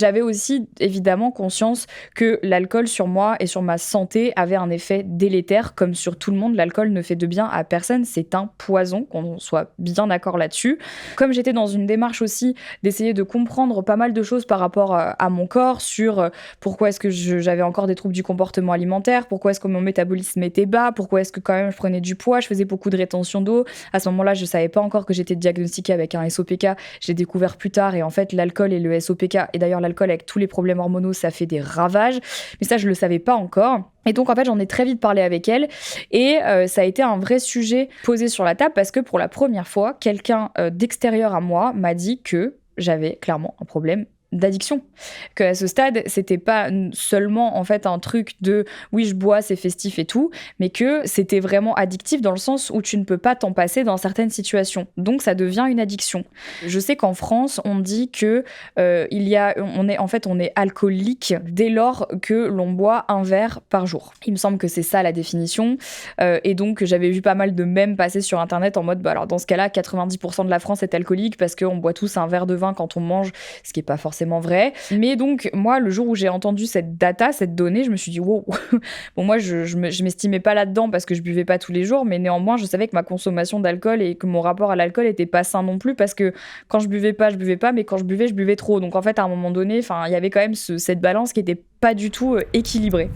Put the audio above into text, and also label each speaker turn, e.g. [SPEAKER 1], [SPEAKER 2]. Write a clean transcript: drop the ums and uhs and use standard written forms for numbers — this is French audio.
[SPEAKER 1] J'avais aussi évidemment conscience que l'alcool sur moi et sur ma santé avait un effet délétère, comme sur tout le monde. L'alcool ne fait de bien à personne, c'est un poison, qu'on soit bien d'accord là-dessus. Comme j'étais dans une démarche aussi d'essayer de comprendre pas mal de choses par rapport à mon corps, sur pourquoi est-ce que j'avais encore des troubles du comportement alimentaire, pourquoi est-ce que mon métabolisme était bas, pourquoi est-ce que quand même je prenais du poids, je faisais beaucoup de rétention d'eau. À ce moment-là, je savais pas encore que j'étais diagnostiquée avec un SOPK, j'ai découvert plus tard, et en fait l'alcool et le SOPK, et d'ailleurs l'alcool avec tous les problèmes hormonaux, ça fait des ravages. Mais ça, je le savais pas encore. Et donc, en fait, j'en ai très vite parlé avec elle. Et ça a été un vrai sujet posé sur la table parce que pour la première fois, quelqu'un d'extérieur à moi m'a dit que j'avais clairement un problème d'addiction. Que à ce stade, c'était pas seulement en fait un truc de oui, je bois, c'est festif et tout, mais que c'était vraiment addictif dans le sens où tu ne peux pas t'en passer dans certaines situations. Donc ça devient une addiction. Je sais qu'en France, on dit que on est alcoolique dès lors que l'on boit un verre par jour. Il me semble que c'est ça la définition. Et donc j'avais vu pas mal de mèmes passer sur internet en mode alors dans ce cas-là, 90% de la France est alcoolique parce qu'on boit tous un verre de vin quand on mange, ce qui est pas forcément vrai. Mais donc, moi, le jour où j'ai entendu cette data, cette donnée, je me suis dit, wow. Bon, moi, je m'estimais pas là-dedans parce que je buvais pas tous les jours, mais néanmoins, je savais que ma consommation d'alcool et que mon rapport à l'alcool était pas sain non plus parce que quand je buvais pas, mais quand je buvais trop. Donc, en fait, à un moment donné, il y avait quand même cette balance qui était pas du tout équilibrée.